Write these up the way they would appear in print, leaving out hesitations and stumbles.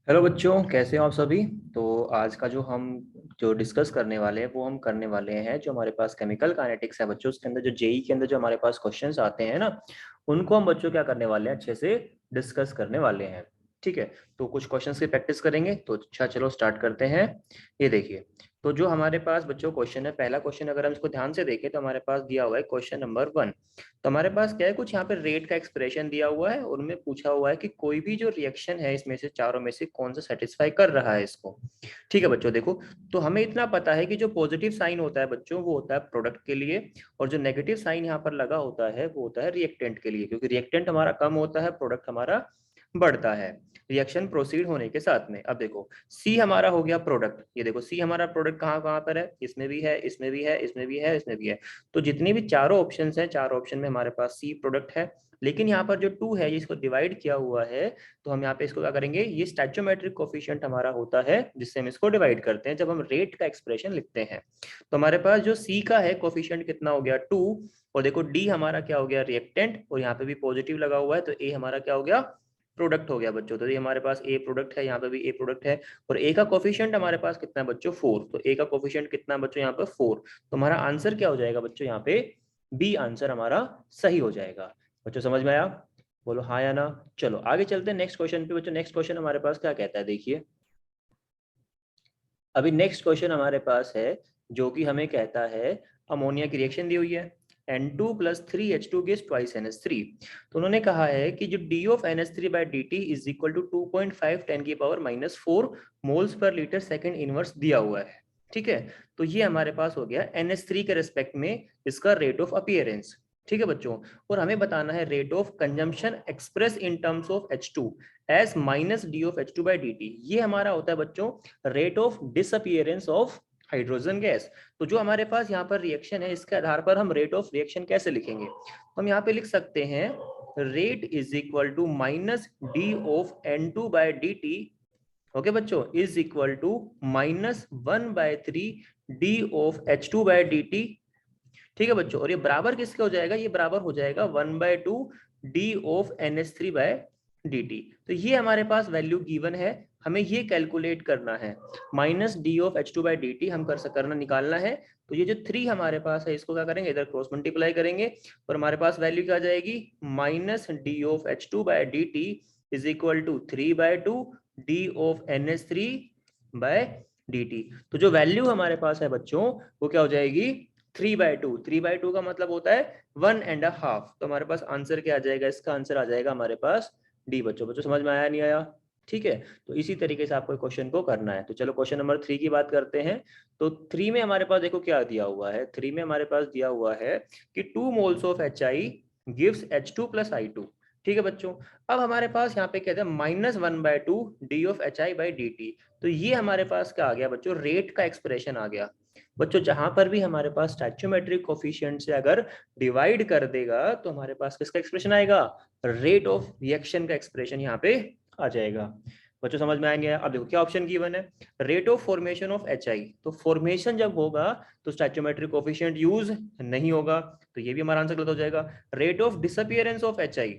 Hello बच्चों, कैसे हो आप सभी। तो आज का जो डिस्कस करने वाले हैं वो हम करने वाले हैं जो हमारे पास केमिकल काइनेटिक्स है बच्चों। उसके अंदर जो जेई के अंदर जो हमारे पास क्वेश्चंस आते हैं ना, उनको हम बच्चों क्या करने वाले हैं, अच्छे से डिस्कस करने वाले हैं। ठीक है, तो कुछ क्वेश्चंस की प्रैक्टिस करेंगे। तो अच्छा चलो स्टार्ट करते हैं। ये देखिए, तो जो हमारे पास बच्चों क्वेश्चन है, पहला क्वेश्चन अगर हम इसको ध्यान से देखें तो हमारे पास दिया हुआ है क्वेश्चन नंबर 1। तो हमारे पास क्या है, कुछ यहाँ पे रेट का एक्सप्रेशन दिया हुआ है और उनमें पूछा हुआ है कि कोई भी जो रिएक्शन है इसमें से चारों में से कौन सा सेटिस्फाई कर रहा है इसको। ठीक है बच्चों, देखो, तो हमें इतना पता है कि जो पॉजिटिव साइन होता है बच्चों वो होता है प्रोडक्ट के लिए, और जो नेगेटिव साइन यहाँ पर लगा होता है वो होता है रिएक्टेंट के लिए, क्योंकि रिएक्टेंट हमारा कम होता है, प्रोडक्ट हमारा बढ़ता है रिएक्शन प्रोसीड होने के साथ में। अब देखो, सी हमारा हो गया प्रोडक्ट। ये देखो, सी हमारा प्रोडक्ट कहाँ कहाँ पर है, इसमें भी है, इसमें भी है, इसमें भी है, इसमें भी है। तो जितनी भी चारों ऑप्शंस हैं, चारों ऑप्शन में हमारे पास सी प्रोडक्ट है। लेकिन यहाँ पर जो टू है इसको डिवाइड किया हुआ है, तो हम यहाँ पे इसको क्या करेंगे, ये स्टैचोमेट्रिक कोफिशिएंट हमारा होता है जिससे हम इसको डिवाइड करते हैं जब हम रेट का एक्सप्रेशन लिखते हैं। तो हमारे पास जो सी का है कोफिशिएंट कितना हो गया, 2। और देखो डी हमारा क्या हो गया, रिएक्टेंट, और यहाँ पे भी पॉजिटिव लगा हुआ है, तो ए हमारा क्या हो गया, प्रोडक्ट हो गया बच्चों। तो ये हमारे पास ए प्रोडक्ट है, यहाँ पे भी ए प्रोडक्ट है। और ए का कोफिशिएंट हमारे पास कितना है बच्चों, 4। तो ए का कोफिशिएंट कितना है बच्चों यहाँ पे, 4। तो हमारा आंसर क्या हो जाएगा बच्चों, यहाँ पे बी आंसर हमारा सही हो जाएगा। बच्चों समझ में आया, बोलो हाँ या ना। चलो आगे चलते हैं नेक्स्ट क्वेश्चन पे बच्चों। नेक्स्ट क्वेश्चन हमारे पास क्या कहता है, देखिए अभी नेक्स्ट क्वेश्चन हमारे पास है जो कि हमें कहता है, अमोनिया की रिएक्शन दी हुई है, N2 + 3H2 gives twice NH3। तो उन्होंने कहा है कि जो D of NH3/dt is equal to 2.5 10⁻⁻⁴ moles पर लीटर सेकंड इनवर्स दिया हुआ है। ठीक है, तो ये हमारे पास हो गया NH3 के रेस्पेक्ट में इसका रेट ऑफ अपीयरेंस। ठीक है बच्चों, और हमें बताना है rate of consumption express in terms of H2 S minus d of H2/dt। ये हमारा होता है बच्चों rate of disappearance of hydrogen gas. तो जो हमारे पास यहाँ पर रिएक्शन है इसके आधार पर हम रेट ऑफ रिएक्शन कैसे लिखेंगे, हम यहाँ पे लिख सकते हैं rate is equal to minus d of N2/dt। Okay बच्चों, is equal to -1/3 d of H2/dt। ठीक है बच्चों, और ये बराबर किसके हो जाएगा, ये बराबर हो जाएगा 1/2 डी ऑफ NH3/dt। तो ये हमारे पास वैल्यू गिवन है, हमें ये कैलकुलेट करना है। माइनस डी ऑफ H2/dt हम करना निकालना है। तो ये जो 3 हमारे पास है इसको क्या करेंगे, इधर क्रॉस मल्टीप्लाई करेंगे, और हमारे पास वैल्यू क्या आ जाएगी, -d(H2/dt) is equal to 3/2 D of NH3/dt। तो जो वैल्यू हमारे पास है बच्चों वो क्या हो जाएगी, 3/2। 3/2 का मतलब होता है 1.5। तो हमारे पास आंसर क्या आ जाएगा, इसका आंसर आ जाएगा हमारे पास डी। बच्चों बच्चों समझ में आया नहीं आया। ठीक है, तो इसी तरीके से आपको क्वेश्चन को करना है। तो चलो क्वेश्चन नंबर 3 की बात करते हैं। तो 3 में हमारे पास देखो क्या दिया हुआ है, 3 में हमारे पास दिया हुआ है कि 2 moles of HI gives H2 + I2। ठीक है बच्चों, अब हमारे पास यहाँ पे कहते हैं -1/2 डी ऑफ HI/dt। तो ये हमारे पास क्या आ गया बच्चों, रेट का एक्सप्रेशन आ गया। बच्चों जहां पर भी हमारे पास स्टैचोमेट्रिक कोफिशिएंट से अगर डिवाइड कर देगा तो हमारे पास किसका एक्सप्रेशन आएगा, रेट ऑफ रिएक्शन का एक्सप्रेशन यहाँ पे आ जाएगा। बच्चों समझ में आएंगे। अब देखो क्या ऑप्शन गिवन है, rate of formation of HI। तो फॉर्मेशन जब होगा तो स्टैचोमेट्रिक कोफिशिएंट यूज नहीं होगा, तो ये भी हमारा आंसर गलत हो जाएगा। Rate of disappearance of HI,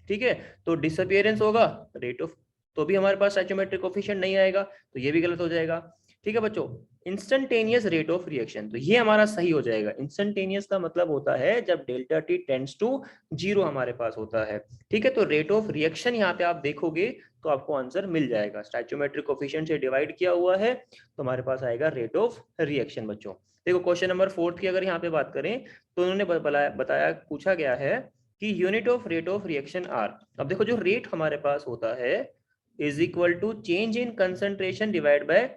ठीक है, तो डिसअपियरेंस होगा, रेट ऑफ, तो भी हमारे पास स्टैचोमेट्रिक कोफिशिएंट नहीं आएगा, तो ये भी गलत हो जाएगा। ठीक है बच्चों, इंस्टेंटेनियस रेट ऑफ रिएक्शन, तो ये हमारा सही हो जाएगा। इंस्टेंटेनियस का मतलब होता है जब डेल्टा टी टेंड्स टू 0 हमारे पास होता है। ठीक है, तो रेट ऑफ रिएक्शन यहाँ पे आप देखोगे तो आपको आंसर मिल जाएगा, स्टैचोमेट्रिक कोफिशिएंट से डिवाइड किया हुआ है तो हमारे पास आएगा रेट ऑफ रिएक्शन। बच्चों देखो क्वेश्चन नंबर 4 की अगर यहाँ पे बात करें तो उन्होंने बताया, पूछा गया है कि unit of rate of reaction are. अब देखो जो रेट हमारे पास होता है is equal to change in concentration divide by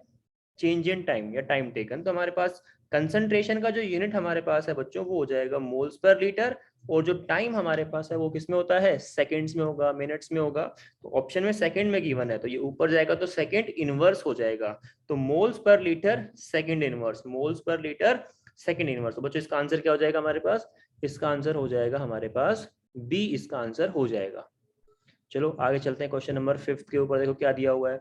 change in time या टाइम टेकन। तो हमारे पास कंसंट्रेशन का जो यूनिट हमारे पास है बच्चों वो हो जाएगा मोल्स पर लीटर, और जो टाइम हमारे पास है वो किस में होता है, सेकंड्स में होगा, मिनट्स में होगा। तो ऑप्शन में सेकंड में गिवन है तो ये ऊपर जाएगा तो सेकंड इनवर्स हो जाएगा। तो moles per litre second inverse, moles per litre second inverse. तो बच्चों इसका आंसर क्या हो जाएगा हमारे पास, इसका आंसर हो जाएगा हमारे पास बी, इसका आंसर हो जाएगा। चलो आगे चलते हैं क्वेश्चन नंबर 5 के ऊपर, देखो क्या दिया हुआ है।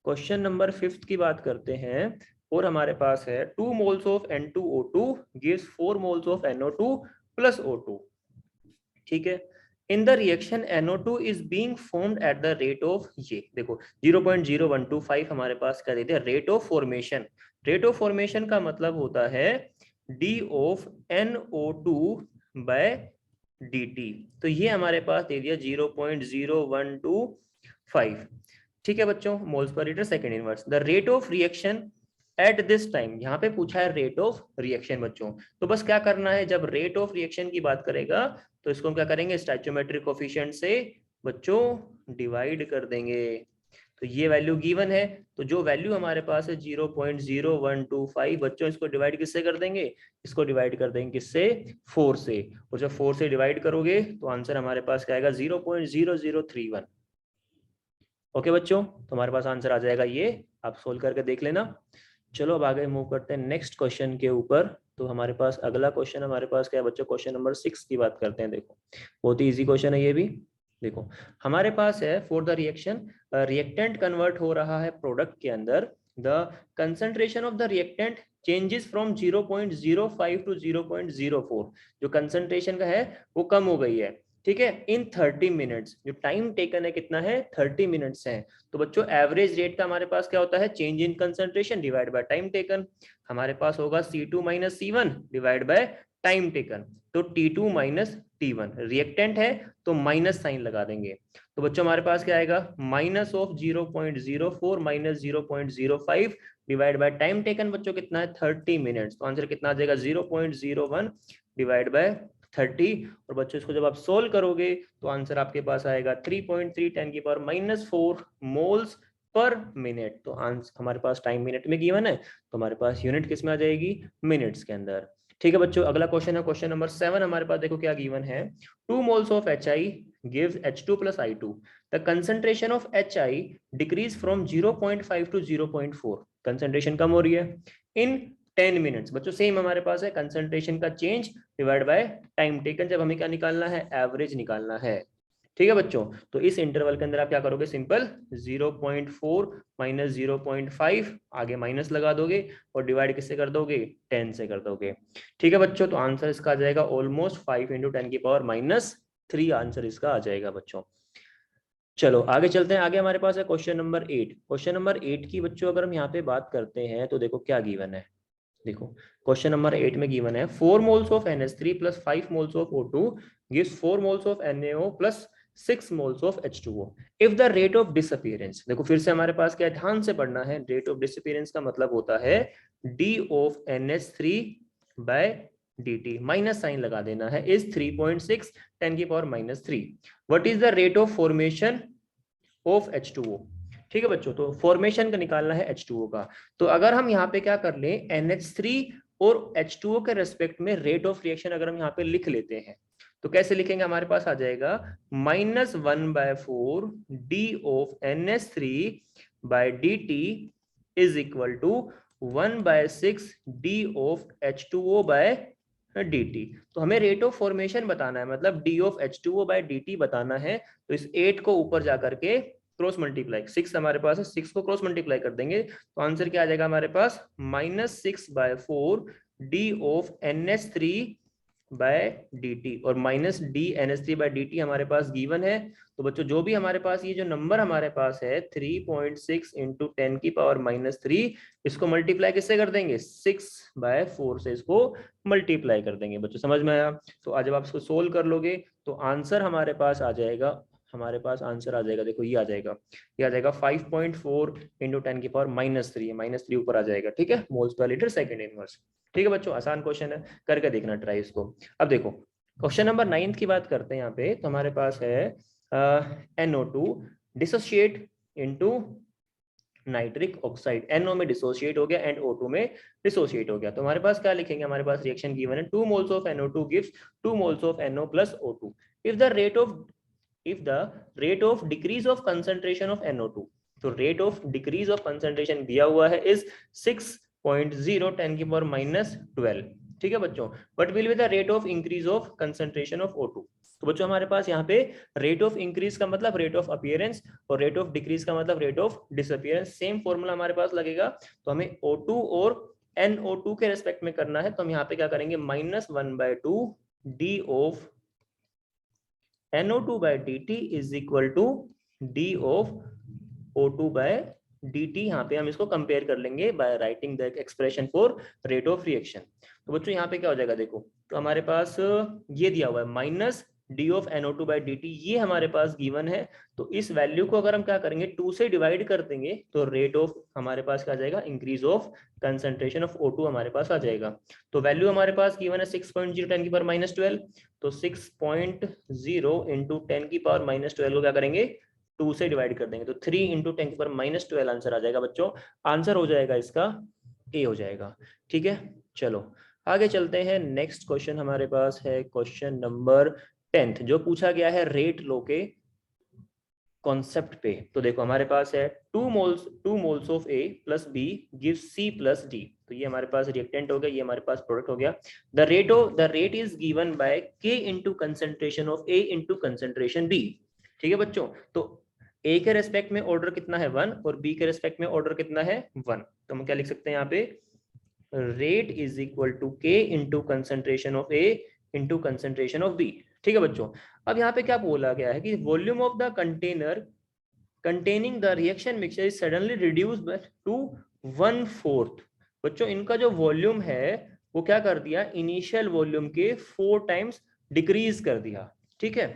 क्वेश्चन नंबर 5 की बात करते हैं, और हमारे पास है 2 moles of N2O2 gives 4 moles of NO2 + O2। ठीक है, इन the reaction NO2 is being formed at the rate of, ये देखो 0.0125 हमारे पास क्या देते हैं rate of formation. Rate of formation का मतलब होता है D of NO2 bye dt। तो ये हमारे पास दे दिया 0.0125। ठीक है बच्चों, moles per litre second inverse. The rate of reaction at this time, यहाँ पे पूछा है रेट ऑफ रिएक्शन बच्चों, तो बस क्या करना है, जब रेट ऑफ रिएक्शन की बात करेगा तो इसको हम क्या करेंगे, स्टोइचियोमेट्रिक कोफिशिएंट से बच्चों डिवाइड कर देंगे। तो ये वैल्यू गिवन है, तो जो वैल्यू हमारे पास है 0.0125 बच्चों, इसको डिवाइड किससे कर देंगे, इसको डिवाइड कर देंगे किससे, 4 से। और जब 4 से डिवाइड करोगे तो आंसर हमारे पास क्या आएगा 0.0031। ओके बच्चों, तो हमारे पास आंसर आ जाएगा ये, आप सोल्व करके देख लेना। चलो अब आगे मूव करते हैं नेक्स्ट क्वेश्चन के ऊपर। तो हमारे पास अगला क्वेश्चन हमारे पास क्या है बच्चों, क्वेश्चन नंबर 6 की बात करते हैं। देखो बहुत ही इजी क्वेश्चन है ये भी। देखो हमारे पास है for the reaction, reactant convert हो रहा है प्रोडक्ट के अंदर, the concentration of the reactant changes from 0.05 to 0.04। जो कंसंट्रेशन का है वो कम हो गई है, ठीक है, इन 30 मिनट्स। जो टाइम टेकन है कितना है, 30 मिनट्स है। तो बच्चों एवरेज रेट का हमारे पास क्या होता है, change in concentration divide by time taken. हमारे पास होगा C2 minus C1 divide by time taken. तो T2 माइनस T1, रिएक्टेंट है तो माइनस साइन लगा देंगे। तो बच्चों हमारे पास क्या आएगा, minus of 0.04 minus 0.05 divide by time taken बच्चों कितना है 30 मिनट्स। तो आंसर कितना आ जाएगा 0.01 डिवाइड बाय 30। और बच्चों इसको जब आप सोल्व करोगे तो आंसर आपके पास आएगा 3.3 10 की पावर -4 मोल्स पर मिनट। तो आंसर हमारे पास टाइम मिनट में गिवन है, तो हमारे पास यूनिट किस में आ जाएगी, मिनट्स के अंदर। ठीक है बच्चों, अगला क्वेश्चन है क्वेश्चन नंबर 7। हमारे पास देखो क्या गिवन है, 2 moles of HI gives H2 plus I2। The concentration of HI decrease from 0.5 to 0.4। Concentration कम हो रही है इन 10 मिनट्स। बच्चों सेम हमारे पास है कंसंट्रेशन का change divide by time taken. जब हमें क्या निकालना है, एवरेज निकालना है। ठीक है बच्चों, तो इस इंटरवल के अंदर आप क्या करोगे, सिंपल 0.4 माइनस 0.5 आगे माइनस लगा दोगे और डिवाइड किससे कर दोगे, 10 से कर दोगे। ठीक है बच्चों, तो आंसर इसका आ जाएगा ऑलमोस्ट 5 × 10 की पावर -3 आंसर इसका आ जाएगा बच्चों। चलो आगे चलते हैं, आगे हमारे पास है क्वेश्चन नंबर 8। क्वेश्चन नंबर 8 की बच्चों अगर हम यहाँ पे बात करते हैं तो देखो क्या गिवन है। देखो क्वेश्चन नंबर 8 में गिवन है 4 moles of NH3 plus 5 moles of O2 gives 4 moles of NaO plus 6 moles of H2O if the rate of disappearance. देखो फिर से हमारे पास क्या ध्यान से पढ़ना है, रेट ऑफ डिसअपीयरेंस का मतलब होता है D of NH3 by dt, minus sign लगा देना है, इज 3.6 10 की power -3। What is the rate of formation of H2O। ठीक है बच्चों, तो फॉर्मेशन का निकालना है H2O का। तो अगर हम यहाँ पे क्या कर लें, NH3 और H2O के रेस्पेक्ट में रेट ऑफ रिएक्शन अगर हम यहाँ पे लिख लेते हैं तो कैसे लिखेंगे, हमारे पास आ जाएगा -1/4 D of NH3 by dt is equal to 1/6 D of H2O by dt। तो हमें रेट ऑफ फॉर्मेशन बताना है, मतलब D of H2O by dt बताना है। तो इस 8 को ऊपर जाकर के क्रॉस मल्टीप्लाई, 6 हमारे पास है, 6 को क्रॉस मल्टीप्लाई कर देंगे तो आंसर क्या आ जाएगा हमारे पास -6/4 D of NH3 by dt और -DNH3 बाय dt हमारे पास गिवन है। तो बच्चों जो भी हमारे पास ये जो नंबर हमारे पास है 3.6 × 10 की पावर -3, इसको मल्टीप्लाई किससे कर देंगे, 6/4 से इसको मल्टीप्लाई कर देंगे। बच्चों समझ में आया। तो आज जब आप इसको सोल्व कर लोगे तो आंसर हमारे पास आ जाएगा, हमारे पास आंसर आ जाएगा, देखो ये आ जाएगा, ये आ जाएगा 5.4 × 10 की पावर -3, -3 ऊपर आ जाएगा। ठीक है, moles per litre second inverse. ठीक है बच्चों, आसान क्वेश्चन है, करके देखना ट्राई इसको। अब देखो क्वेश्चन नंबर 9 की बात करते हैं यहाँ पे। तो हमारे पास है NO2 dissociate into nitric oxide. NO में डिसोशिएट हो गया एंड O2 में डिसोशिएट हो गया। तो हमारे पास क्या लिखेंगे, हमारे पास रिएक्शन गिवन है 2 moles of NO2 gives 2 moles of NO plus O2 if the rate of decrease of concentration of NO2। तो rate of decrease of concentration दिया हुआ है इज 6.0 10 की पावर -12। ठीक है बच्चों, what will be the rate of increase of concentration of O2। तो बच्चों हमारे पास यहाँ पे रेट ऑफ इंक्रीज का मतलब रेट ऑफ अपीयरेंस और रेट ऑफ डिक्रीज का मतलब rate of disappearance. Same formula हमारे पास लगेगा। तो हमें O2 और NO2 के रेस्पेक्ट में करना है, तो हम यहाँ पे क्या करेंगे, -1/2 D of NO2/dt is equal to D of O2 by dt। यहाँ पे हम इसको कंपेयर कर लेंगे by writing the expression for rate of reaction. तो बच्चों यहाँ पे क्या हो जाएगा, देखो तो हमारे पास ये दिया हुआ है माइनस डी ऑफ NO2/dt, ये हमारे पास गिवन है। तो इस वैल्यू को अगर हम क्या करेंगे 2 से डिवाइड कर देंगे तो रेट ऑफ हमारे पास क्या आ जाएगा, increase of concentration of O2 हमारे पास आ जाएगा। तो वैल्यू हमारे पास गिवन है 6.0 10 की पावर -12। तो 6.0 इंटू 10 की पावर -12 को क्या करेंगे 2 से डिवाइड कर देंगे, तो 3 इंटू 10 की पावर -12 आंसर आ जाएगा बच्चों। आंसर हो जाएगा इसका ए हो जाएगा। ठीक है, चलो आगे चलते हैं। नेक्स्ट क्वेश्चन हमारे पास है क्वेश्चन नंबर 10th, जो पूछा गया है रेट लो के कॉन्सेप्ट पे। तो देखो हमारे पास है 2 moles of A plus B gives C plus D। तो ये हमारे पास रिएक्टेंट हो गया, ये हमारे पास प्रोडक्ट हो गया। The rate is given bye K into concentration of A into concentration B। ठीक है बच्चों, तो A के रेस्पेक्ट में ऑर्डर कितना है 1 और B के रेस्पेक्ट में ऑर्डर कितना है 1। तो हम क्या लिख सकते हैं यहाँ पे, rate is equal to K into concentration of A into concentration of B। ठीक है बच्चों, अब यहाँ पे क्या बोला गया है कि volume of the container containing the reaction mixture is suddenly reduced to 1/4। बच्चों इनका जो वॉल्यूम है वो क्या कर दिया, इनिशियल वॉल्यूम के 4 टाइम्स डिक्रीज कर दिया। ठीक है,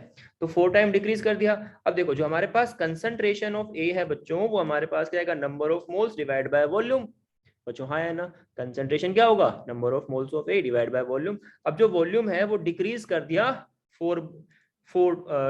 तो 4 टाइम डिक्रीज कर दिया। अब देखो जो हमारे पास कंसंट्रेशन ऑफ ए है बच्चों, वो हमारे पास क्या आएगा, number of moles divide by volume. बच्चों हाँ है ना, कंसंट्रेशन क्या होगा, number of moles of A divide by volume. अब जो वॉल्यूम है वो डिक्रीज कर दिया 4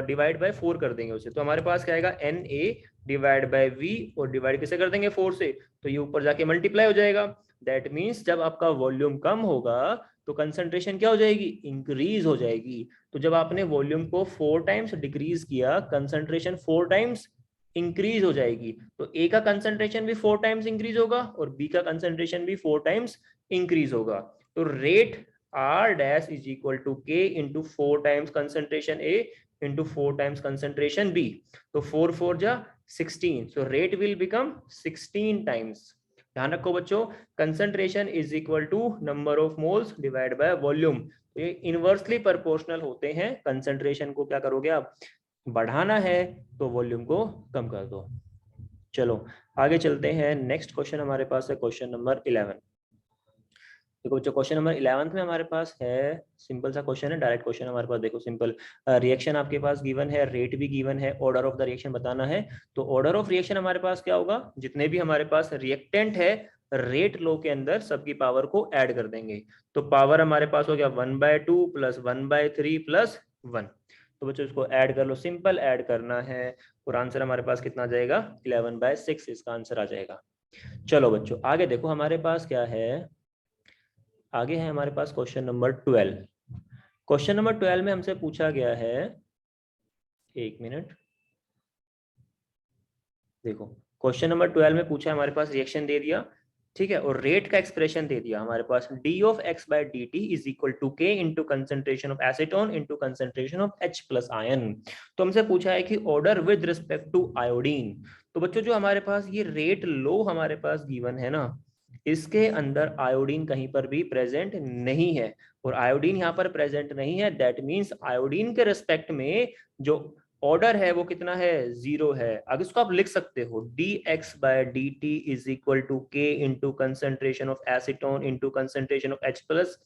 डिवाइड बाय 4 कर देंगे उसे, तो हमारे पास क्या आएगा Na डिवाइड बाय V, और डिवाइड किसे कर देंगे 4 से, तो ये ऊपर जाके मल्टीप्लाई हो जाएगा। दैट मीन्स जब आपका वॉल्यूम कम होगा तो कंसंट्रेशन क्या हो जाएगी, इंक्रीज हो जाएगी। तो जब आपने वॉल्यूम को 4 टाइम्स डिक्रीज किया, कंसंट्रेशन 4 टाइम्स इंक्रीज हो जाएगी। तो ए का कंसंट्रेशन भी 4 टाइम्स इंक्रीज होगा और बी का कंसंट्रेशन भी 4 टाइम्स इंक्रीज होगा। तो rate R dash is equal to K into 4 times concentration A into 4 times concentration B. तो 4 4 जा 16, so rate will become 16 times। ध्यान रखो बच्चों, concentration is equal to number of moles divided by volume। तो ये inversely proportional होते हैं। concentration को क्या करोगे आप, बढ़ाना है तो वॉल्यूम को कम कर दो। चलो आगे चलते हैं। नेक्स्ट क्वेश्चन हमारे पास है क्वेश्चन नंबर 11। देखो बच्चों क्वेश्चन नंबर 11 में हमारे पास है सिंपल सा क्वेश्चन है, डायरेक्ट क्वेश्चन हमारे पास। देखो सिंपल रिएक्शन आपके पास गिवन है, रेट भी गिवन है, ऑर्डर ऑफ द रिएक्शन बताना है। तो ऑर्डर ऑफ रिएक्शन हमारे पास क्या होगा, जितने भी हमारे पास रिएक्टेंट है रेट लो के अंदर सबकी पावर को ऐड कर देंगे। तो पावर हमारे पास हो गया 1/2 प्लस 1/3 प्लस 1। तो बच्चों इसको ऐड कर लो, सिंपल ऐड करना है और आंसर हमारे पास कितना आ जाएगा 11/6 इसका आंसर आ जाएगा। चलो बच्चों आगे देखो हमारे पास क्या है, आगे है हमारे पास क्वेश्चन नंबर 12। क्वेश्चन नंबर 12 में हमसे पूछा गया है, एक मिनट, देखो क्वेश्चन नंबर 12 में पूछा है हमारे पास रिएक्शन दे दिया, ठीक है, और रेट का एक्सप्रेशन दे दिया हमारे पास, d of x by d t is equal to के into concentration of acetone into concentration of H plus ion. तो हमसे पूछा है कि order with respect to iodine. तो बच्चों जो हमारे पास ये रेट लो हमारे पास गिवन है ना, इसके अंदर आयोडीन कहीं पर भी प्रेजेंट नहीं है, और आयोडीन यहाँ पर प्रेजेंट नहीं है। दैट मीन्स आयोडीन के रिस्पेक्ट में जो ऑर्डर है वो कितना है, 0 है। अब इसको आप लिख सकते हो dx by dt is equal to k into concentration of acetone into concentration of H plus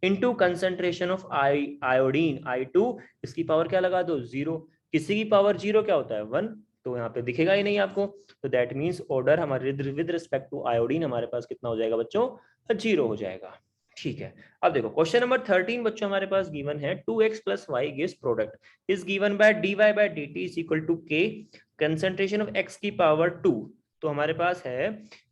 into concentration of iodine I2, इसकी पावर क्या लगा दो 0। किसी की पावर 0 क्या होता है 1, तो यहाँ पे दिखेगा ही नहीं आपको। तो दैट मीन्स ऑर्डर हमारे विद रिस्पेक्ट टू आयोडीन हमारे पास कितना हो जाएगा बच्चों, 0 हो जाएगा। ठीक है, अब देखो क्वेश्चन नंबर 13 बच्चों हमारे पास गिवन है 2x plus y gives product is given by dy by dt is equal to k concentration of x की पावर 2। तो हमारे पास है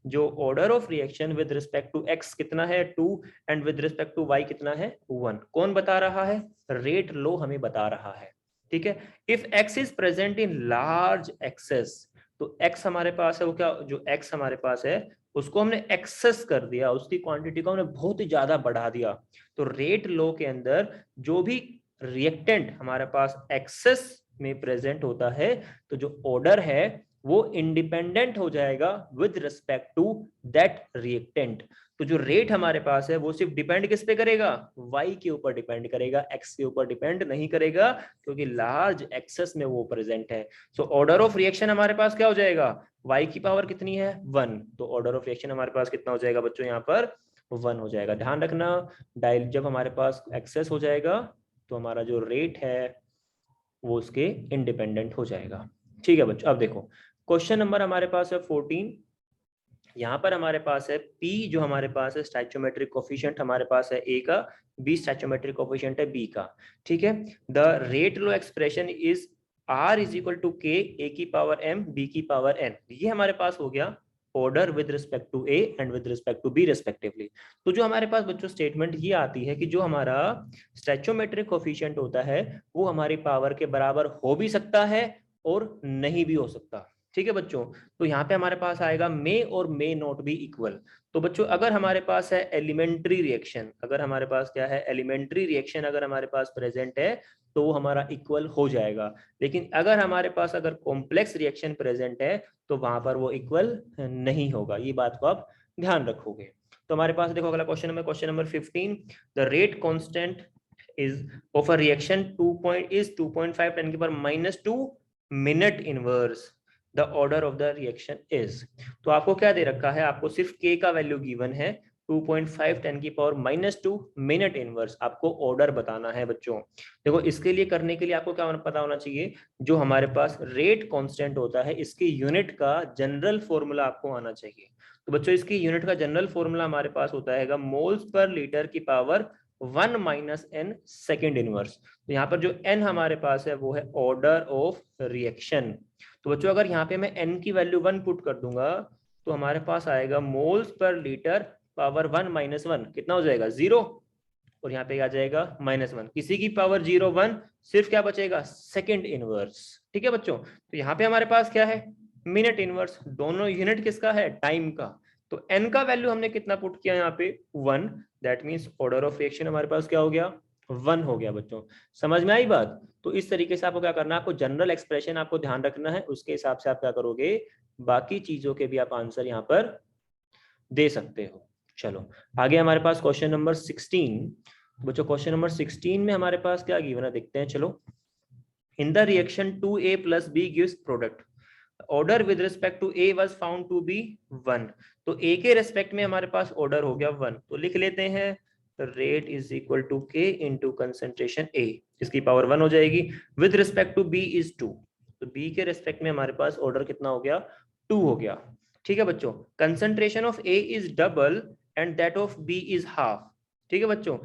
जो order of reaction with respect to x कितना है 2 and with respect to y कितना है 1। कौन बता रहा है, रेट लो हमें बता रहा है। ठीक है, if x is present in large access, तो x हमारे पास है वो क्या, जो x हमारे पास है उसको हमने एक्सेस कर दिया, उसकी क्वांटिटी को हमने बहुत ही ज्यादा बढ़ा दिया। तो रेट लो के अंदर जो भी रिएक्टेंट हमारे पास एक्सेस में प्रेजेंट होता है, तो जो ऑर्डर है वो इंडिपेंडेंट हो जाएगा with respect to that reactant. तो जो रेट हमारे पास है वो सिर्फ डिपेंड किस पे करेगा, y के ऊपर डिपेंड करेगा, x के ऊपर डिपेंड नहीं करेगा, क्योंकि लार्ज एक्सेस में वो प्रेजेंट है। सो ऑर्डर ऑफ रिएक्शन हमारे पास क्या हो जाएगा, y की पावर कितनी है 1, तो ऑर्डर ऑफ रिएक्शन हमारे पास कितना हो जाएगा बच्चों, यहाँ पर 1 हो जाएगा। ध्यान रखना डायल जब हमारे पास एक्सेस हो जाएगा तो हमारा जो रेट है वो उसके इंडिपेंडेंट हो जाएगा। ठीक है बच्चों, अब देखो क्वेश्चन नंबर हमारे पास है 14। यहाँ पर हमारे पास है P जो हमारे पास है स्टैचोमेट्रिक कोफिशिएंट हमारे पास है A का, B स्टैचोमेट्रिक कोफिशिएंट है B का। ठीक है, the rate law expression is R is equal to K A की पावर M B की पावर N। ये हमारे पास हो गया order with respect to A and with respect to B respectively. तो जो हमारे पास बच्चों स्टेटमेंट ये आती है कि जो हमारा स्टैचोमेट्रिक कोफिशिएंट होता है वो हमारी पावर के बराबर हो भी सकता है और नहीं भी हो सकता। ठीक है बच्चों, तो यहाँ पे हमारे पास आएगा मे और मे नॉट बी इक्वल। तो बच्चों अगर हमारे पास है एलिमेंट्री रिएक्शन, अगर हमारे पास क्या है एलिमेंट्री रिएक्शन अगर हमारे पास प्रेजेंट है तो वो हमारा इक्वल हो जाएगा। लेकिन अगर हमारे पास अगर कॉम्प्लेक्स रिएक्शन प्रेजेंट है तो वहां पर वो इक्वल नहीं होगा, ये बात को आप ध्यान रखोगे। तो हमारे पास देखो अगला question number 15, the rate constant is of a reaction 2.5 10 की power -2 minute inverse, the order of the reaction is. तो आपको क्या दे रखा है, आपको सिर्फ k का वैल्यू गिवन है 2.5 10 की पावर -2 मिनट इनवर्स, आपको ऑर्डर बताना है बच्चों। देखो इसके लिए करने के लिए आपको क्या पता होना चाहिए, जो हमारे पास रेट कांस्टेंट होता है इसके यूनिट का जनरल फॉर्मूला आपको आना चाहिए। तो बच्चों इसकी यूनिट का जनरल फॉर्मूला हमारे पास होता है मोल्स पर लीटर की पावर 1 - n सेकेंड इनवर्स। तो यहाँ पर जो n हमारे पास है वो है ऑर्डर ऑफ रिएक्शन। तो बच्चों अगर यहाँ पे मैं n की वैल्यू 1 पुट कर दूंगा तो हमारे पास आएगा मोल्स पर लीटर पावर 1 - 1 कितना हो जाएगा 0, और यहाँ पे आ जाएगा -1, किसी की पावर 0 1, सिर्फ क्या बचेगा सेकंड इनवर्स। ठीक है बच्चों, तो यहाँ पे हमारे पास क्या है मिनट इनवर्स, दोनों यूनिट किसका है टाइम का। तो n का वैल्यू हमने कितना पुट किया यहाँ पे 1, that means order of reaction हमारे पास क्या हो गया 1 हो गया बच्चों। समझ में आई बात। तो इस तरीके से आपको क्या करना है, आपको जनरल एक्सप्रेशन आपको ध्यान रखना है, उसके हिसाब से आप क्या करोगे बाकी चीजों के भी आप आंसर यहाँ पर दे सकते हो। चलो आगे हमारे पास क्वेश्चन नंबर 16। बच्चों क्वेश्चन नंबर 16 में हमारे पास क्या गिवन है देखते हैं। चलो, in the reaction 2a + b gives product, order with respect to a was found to be 1। तो a के रेस्पेक्ट में हमारे पास ऑर्डर हो गया 1, तो लिख लेते हैं rate is equal to k into concentration a, इसकी पावर 1 हो जाएगी। With respect to b is 2, तो b के रेस्पेक्ट में हमारे पास ऑर्डर कितना हो गया 2 हो गया। ठीक है बच्चों, concentration of a is double and that of b is half. ठीक है बच्चों,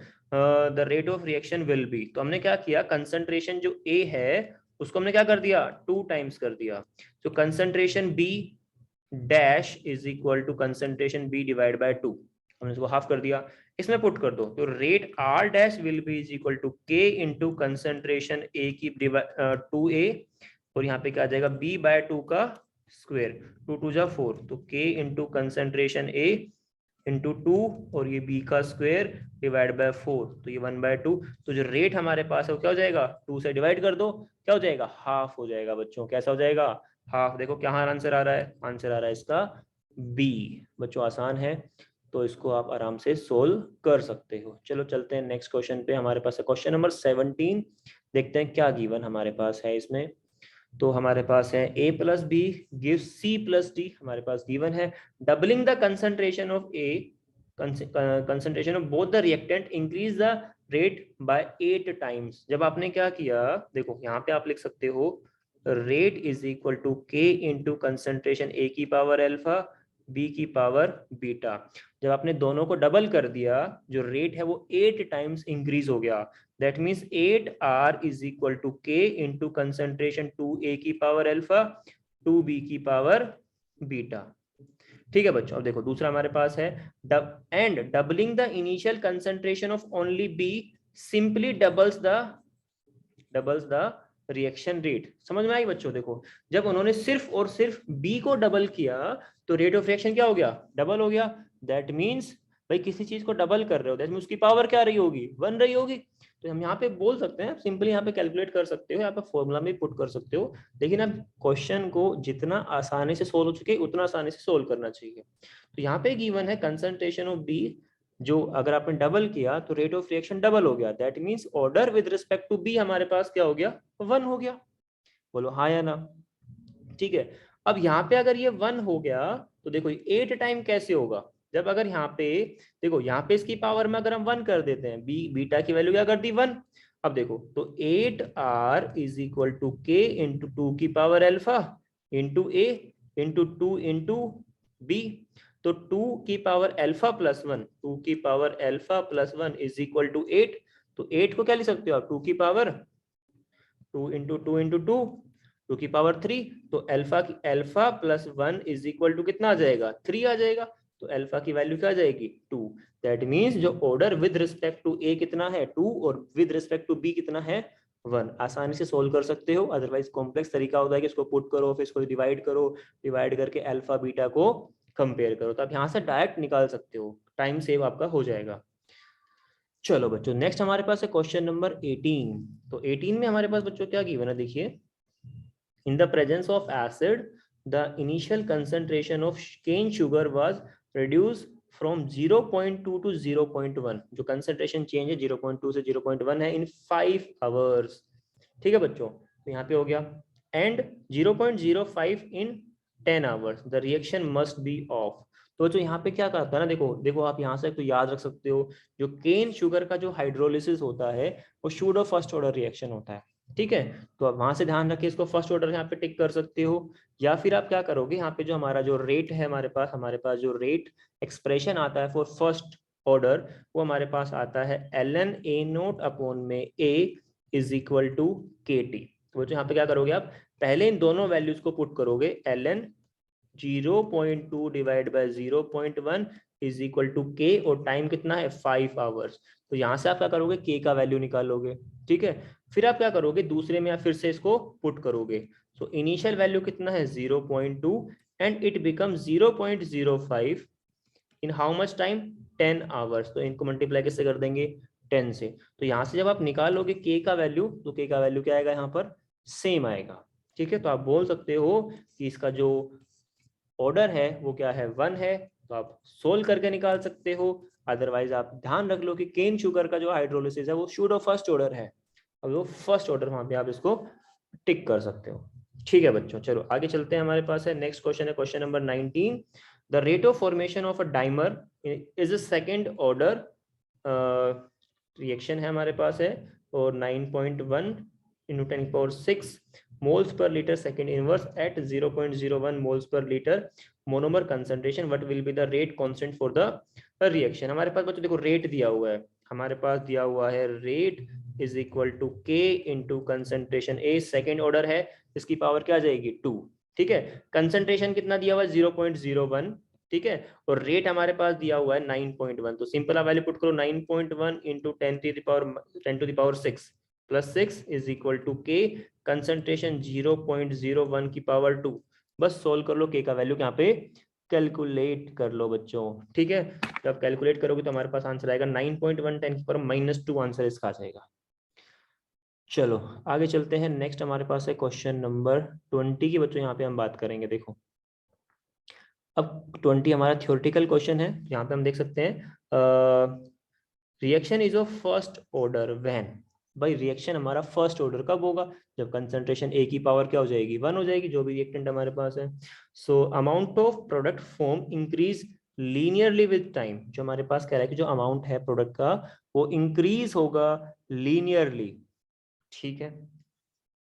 the rate of reaction will be, तो हमने क्या किया कंसेंट्रेशन जो a है उसको हमने क्या कर दिया 2 टाइम्स कर दिया। तो concentration B dash is equal to concentration B divide by 2, हमने इसको हाफ कर दिया, इसमें पुट कर दो। तो rate R dash will be is equal to K into concentration A की 2A, और यहाँ पे क्या आ जाएगा B बाय 2 का स्क्वायर, 2 2 जा 4, तो K into concentration A into 2 और ये b का स्क्वायर डिवाइड बाय 4, तो ये 1/2। तो जो रेट हमारे पास है वो क्या हो जाएगा 2 से डिवाइड कर दो, क्या हो जाएगा हाफ हो जाएगा बच्चों। कैसा हो जाएगा हाफ। देखो क्या आंसर आ रहा है, आंसर आ रहा है इसका बी। बच्चों आसान है तो इसको आप आराम से सोल्व कर सकते हो। चलो चलते हैं नेक्स्ट क्वेश्चन पे। हमारे पास है क्वेश्चन नंबर 17, देखते हैं क्या गिवन हमारे पास है इसमें। तो हमारे पास है a + b gives c + d, हमारे पास गिवन है doubling the concentration of a, concentration of both the reactant increase the rate by 8 times. जब आपने क्या किया देखो यहाँ पे आप लिख सकते हो rate is equal to k into concentration a की पावर अल्फा b की पावर बीटा। जब आपने दोनों को डबल कर दिया जो रेट है वो 8 टाइम्स इंक्रीज हो गया, that means 8R is equal to k into concentration 2a की पावर अल्फा 2b की पावर बीटा। ठीक है बच्चों, अब देखो दूसरा हमारे पास है and doubling the initial concentration of only b simply doubles the reaction rate. समझ में आई बच्चों। देखो जब उन्होंने सिर्फ और सिर्फ b को डबल किया तो रेट ऑफ रिएक्शन क्या हो गया डबल हो गया। दैट मीन्स भाई किसी चीज को डबल कर रहे हो दैट मीन्स उसकी पावर क्या रही होगी 1 रही होगी। तो हम यहाँ पे बोल सकते हैं, सिंपली यहाँ पे कैलकुलेट कर सकते हो, यहाँ पे फॉर्मूला में पुट कर सकते हो, लेकिन अब क्वेश्चन को जितना आसानी से सोल्व हो सके उतना आसानी से सोल्व करना चाहिए। तो यहाँ पे गिवन है कंसंट्रेशन ऑफ बी, जो अगर आपने डबल किया तो रेट ऑफ रिएक्शन डबल हो गया, that means order with respect to B हमारे पास क्या हो गया, 1 हो गया। बोलो हाँ या ना। ठीक है, अब यहाँ पे अगर ये 1 हो गया तो देखो 8 टाइम कैसे होगा, जब अगर यहाँ पे देखो, यहाँ पे इसकी पावर में अगर हम 1 कर देते हैं, बीटा की वैल्यू क्या कर दी 1। अब देखो तो 8r इज इक्वल टू के इंटू 2 की power alpha into A into 2 into B. तो 2 की पावर अल्फा प्लस 1, 2 की power alpha plus 1 is equal to 8। तो 8 को क्या लिख सकते हो आप, 2 की पावर 2 इंटू 2 इंटू 2, 2 की पावर 3। तो alpha plus 1 is equal to कितना आ जाएगा, 3 आ जाएगा। तो अल्फा की वैल्यू क्या आ जाएगी, 2। दैट मीन्स जो ऑर्डर विद रिस्पेक्ट टू ए कितना है 2 और विद रिस्पेक्ट टू बी कितना है 1। आसानी से सोल्व कर सकते हो, अदरवाइज कॉम्प्लेक्स तरीका होता है कि इसको पुट करो फिर इसको डिवाइड करो, डिवाइड करके अल्फा बीटा को कंपेयर करो। तो आप यहाँ से डायरेक्ट निकाल सकते हो, टाइम सेव आपका हो जाएगा। चलो बच्चों नेक्स्ट हमारे पास है क्वेश्चन नंबर 18। तो 18 में हमारे पास बच्चों क्या गिवन है, देखिए, in the presence of acid the initial concentration of cane sugar was reduce from 0.2 to 0.1। जो कंसंट्रेशन चेंज है 0.2 से 0.1 है इन 5 आवर्स। ठीक है बच्चों, तो यहाँ पे हो गया, and 0.05 in 10 hours the reaction must be of. तो जो यहाँ पे क्या करता है ना, देखो देखो आप यहाँ से तो याद रख सकते हो, जो केन शुगर का जो हाइड्रोलिसिस होता है वो शूडो फर्स्ट ऑर्डर रिएक्शन होता है। ठीक है, तो आप वहां से ध्यान रखिए, इसको फर्स्ट ऑर्डर यहाँ पे टिक कर सकते हो। या फिर आप क्या करोगे, यहाँ पे जो हमारा जो रेट है, हमारे पास जो रेट एक्सप्रेशन आता है फॉर फर्स्ट ऑर्डर, वो हमारे पास आता है ln a नोट अपॉन में a इज इक्वल टू के टी। तो यहाँ पे क्या करोगे आप, पहले इन दोनों वैल्यूज को पुट करोगे, ln 0.2 divide by 0.1 is equal to K, और टाइम कितना है 5 आवर्स। तो यहाँ से आप क्या करोगे, के का वैल्यू निकालोगे। ठीक है, फिर आप क्या करोगे, दूसरे में आप फिर से इसको पुट करोगे। सो इनिशियल वैल्यू कितना है 0.2 and it become 0.05 in how much time 10 hours. तो इनको मल्टीप्लाई किससे कर देंगे, 10 से। तो यहाँ से जब आप निकालोगे के का वैल्यू, तो के का वैल्यू क्या आएगा यहाँ पर, सेम आएगा। ठीक है, तो आप बोल सकते हो कि इसका जो ऑर्डर है वो क्या है, 1 है। तो आप सोल्व करके निकाल सकते हो, अदरवाइज आप ध्यान रख लो कि केन शुगर का जो हाइड्रोलिसिस है वो शूडो फर्स्ट ऑर्डर है। अब वो फर्स्ट ऑर्डर वहां पे आप इसको टिक कर सकते हो। ठीक है बच्चों, चलो आगे चलते हैं, हमारे पास है नेक्स्ट क्वेश्चन है question number 19। The rate of formation of a dimer is a second order reaction है हमारे पास है, और 9.1 into 10⁶ moles per liter second inverse at 0.01 moles per liter monomer concentration, what will be the rate constant for the reaction। हमारे पास बच्चों देखो rate दिया हुआ है, हमारे पास दिया हुआ है रेट इज इक्वल टू के इंटू कंसेंट्रेशन ए, सेकेंड ऑर्डर है, इसकी पावर क्या आ जाएगी 2। ठीक है, कंसेंट्रेशन कितना दिया हुआ है 0.01। ठीक है, और रेट हमारे पास दिया हुआ है 9.1। तो सिंपल आप वैल्यू पुट करो, 9.1 into 10 to the power 6 plus 6 is equal to K, concentration 0.01 की पावर 2। बस सोल्व कर लो, के का वैल्यू यहाँ पे कैलकुलेट कर लो बच्चों। ठीक है, जब आप कैलकुलेट करोगे तो हमारे पास आंसर आएगा 9.1 10 की पावर -2, आंसर इसका आ जाएगा। चलो आगे चलते हैं, नेक्स्ट हमारे पास है क्वेश्चन नंबर 20 की बच्चों, यहाँ पे हम बात करेंगे। देखो अब 20 हमारा थ्योरेटिकल क्वेश्चन है, यहाँ पे हम देख सकते हैं reaction is of first order when. भाई रिएक्शन हमारा फर्स्ट ऑर्डर कब होगा, जब कंसंट्रेशन ए की पावर क्या हो जाएगी 1 हो जाएगी, जो भी रिएक्टेंट हमारे पास है। So amount of product form increase linearly with time. जो हमारे पास कह रहा है कि जो अमाउंट है प्रोडक्ट का वो इंक्रीज होगा लीनियरली। ठीक है,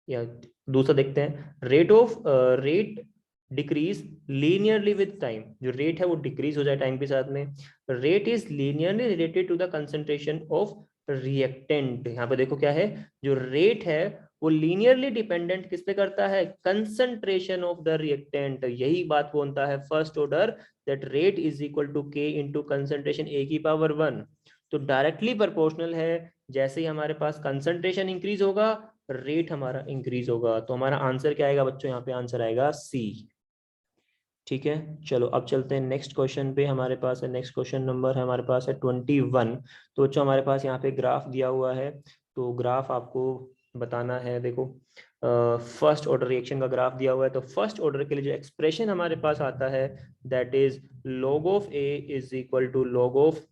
या दूसरा देखते हैं, rate decrease linearly with time. जो रेट है वो डिक्रीज हो जाए टाइम के साथ में। Rate is linearly related to the concentration of reactant. यहाँ पे देखो क्या है, जो रेट है वो लीनियरली डिपेंडेंट किस पे करता है, कंसंट्रेशन ऑफ द रिएक्टेंट। यही बात बोलता है first order, that rate is equal to के इंटू कंसंट्रेशन ए की पावर 1। तो डायरेक्टली प्रोपोर्शनल है, जैसे ही हमारे पास कंसंट्रेशन इंक्रीज होगा रेट हमारा इंक्रीज होगा। तो हमारा आंसर क्या आएगा बच्चों, यहाँ पे आंसर आएगा सी। ठीक है, चलो अब चलते हैं नेक्स्ट क्वेश्चन पे। हमारे पास है नेक्स्ट क्वेश्चन नंबर है हमारे पास है 21। तो बच्चों हमारे पास यहाँ पे ग्राफ दिया हुआ है, तो ग्राफ आपको बताना है। देखो फर्स्ट ऑर्डर रिएक्शन का ग्राफ दिया हुआ है, तो फर्स्ट ऑर्डर के लिए जो एक्सप्रेशन हमारे पास आता है that is log of a is equal to log of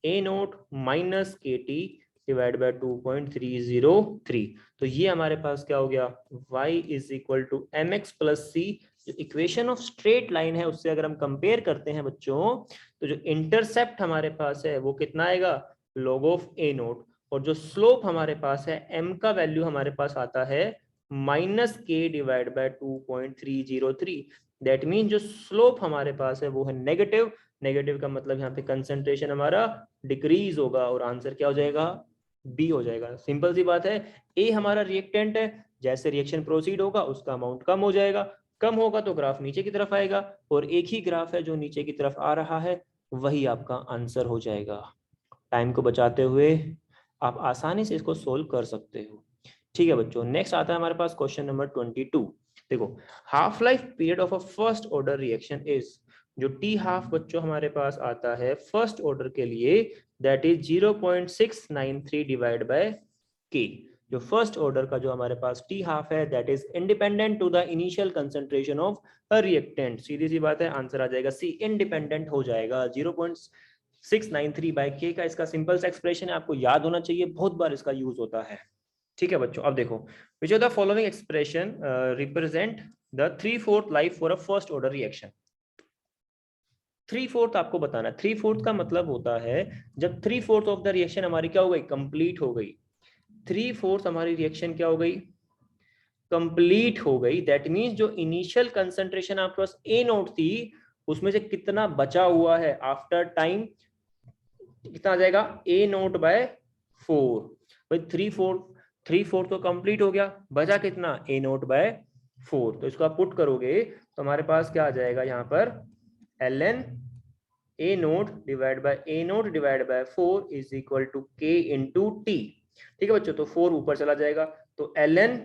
a naught minus के टी डिवाइड बाय 2.303। तो ये हमारे पास क्या हो गया, y is equal to m x plus c. जो इक्वेशन ऑफ स्ट्रेट लाइन है उससे अगर हम कंपेयर करते हैं बच्चों, तो जो इंटरसेप्ट हमारे पास है वो कितना आएगा, log ऑफ a नोट, और जो स्लोप हमारे पास है m का वैल्यू हमारे पास आता है माइनस के डिवाइड बाय 2.303। दैट मीन जो स्लोप हमारे पास है वो है नेगेटिव। नेगेटिव का मतलब यहाँ पे कंसंट्रेशन हमारा डिक्रीज होगा और आंसर क्या हो जाएगा, बी हो जाएगा। सिंपल सी बात है, ए हमारा रिएक्टेंट है, जैसे रिएक्शन प्रोसीड होगा उसका अमाउंट कम हो जाएगा, कम होगा तो ग्राफ नीचे की तरफ आएगा, और एक ही ग्राफ है जो नीचे की तरफ आ रहा है, वही आपका आंसर हो जाएगा। टाइम को बचाते हुए आप आसानी से इसको सोल्व कर सकते हो। ठीक है बच्चों, नेक्स्ट आता है हमारे पास क्वेश्चन नंबर 22। देखो half life period of a first order reaction is, जो टी हाफ बच्चों हमारे पास आता है फर्स्ट ऑर्डर के लिए दैट इज 0.693 डिवाइड बाय के। जो फर्स्ट ऑर्डर का जो हमारे पास टी हाफ है that is independent to the initial concentration of a reactant. सीधी सी बात है, आंसर आ जाएगा सी, इंडिपेंडेंट हो जाएगा। 0.693 बाय के का इसका सिंपल सा एक्सप्रेशन है, आपको याद होना चाहिए, बहुत बार इसका यूज होता है। ठीक है बच्चों, अब देखो which of the following expression represent the 3/4 life for a first order reaction. 3/4 आपको बताना है। 3/4 का मतलब होता है जब 3/4 ऑफ द रिएक्शन हमारी क्या हो गई, कंप्लीट हो गई। 3/4 हमारी रिएक्शन क्या हो गई, कंप्लीट हो गई। दैट मीन्स जो इनिशियल कंसंट्रेशन आपके पास ए नोट थी उसमें से कितना बचा हुआ है आफ्टर टाइम, कितना आ जाएगा, ए नोट बाय 4। भाई 3/4 तो कंप्लीट हो गया, बचा कितना, ए नोट बाय 4। तो इसको आप पुट करोगे तो हमारे पास क्या आ जाएगा यहाँ पर, ln A naught divide by A naught divide by 4 is equal to के इंटू टी। ठीक है बच्चों, तो 4 ऊपर चला जाएगा, तो ln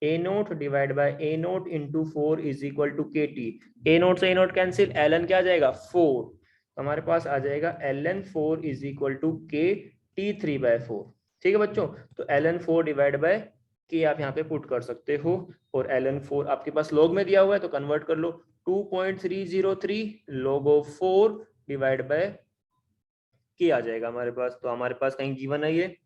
A naught divide by A naught into 4 is equal to के टी। ए नोट से ए नोट कैंसिल, ln क्या आ जाएगा 4, तो हमारे पास आ जाएगा ln 4 इज इक्वल टू के टी 3/4। ठीक है बच्चों, तो ln 4 डिवाइड बाय के आप यहाँ पे पुट कर सकते हो, और ln 4 आपके पास लॉग में दिया हुआ है तो कन्वर्ट कर लो, 2.303 log ऑफ 4 डिवाइड बाय के आ जाएगा हमारे पास। तो हमारे पास कहीं गिवन है ये,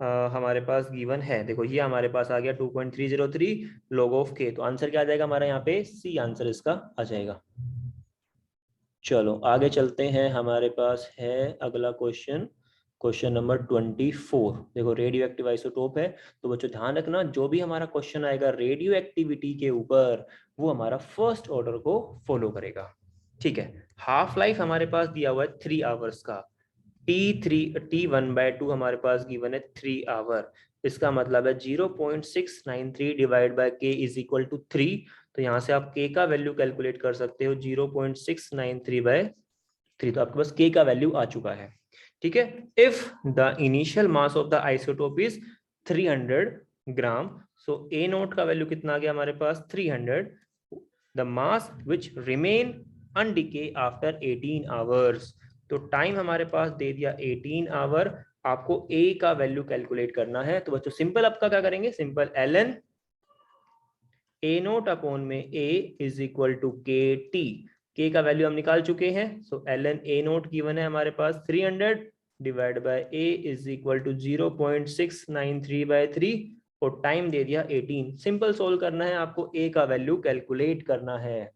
हमारे पास गिवन है, देखो ये हमारे पास आ गया 2.303 log ऑफ के। तो आंसर क्या आ जाएगा हमारा यहाँ पे, सी आंसर इसका आ जाएगा। चलो आगे चलते हैं, हमारे पास है अगला क्वेश्चन, क्वेश्चन नंबर 24। देखो रेडियो एक्टिव आइसोटोप है, तो बच्चों ध्यान रखना जो भी हमारा क्वेश्चन आएगा रेडियो एक्टिविटी के ऊपर वो हमारा फर्स्ट ऑर्डर को फॉलो करेगा। ठीक है, हाफ लाइफ हमारे पास दिया हुआ है 3 आवर्स का, T1/2 हमारे पास गिवन है 3 आवर। इसका मतलब है 0.693 divide by K is equal to 3। तो यहाँ से आप के का वैल्यू कैलकुलेट कर सकते हो 0.693/3। तो आपके पास के का वैल्यू आ चुका है। ठीक है, if the initial mass of the isotope is 300 gram, so a naught का वैल्यू कितना आ गया हमारे पास 300, the mass which remain undecayed after 18 hours. तो टाइम हमारे पास दे दिया 18 आवर, आपको ए का वैल्यू कैलकुलेट करना है। तो बच्चों सिंपल आपका क्या करेंगे, simple ln A naught upon में ए इज इक्वल टू के टी। के का वैल्यू हम निकाल चुके हैं, so ln A naught given है हमारे पास 300 divide by A is equal to 0.693/3, और टाइम दे दिया 18। सिंपल सोल्व करना है आपको, ए का वैल्यू कैलकुलेट करना है।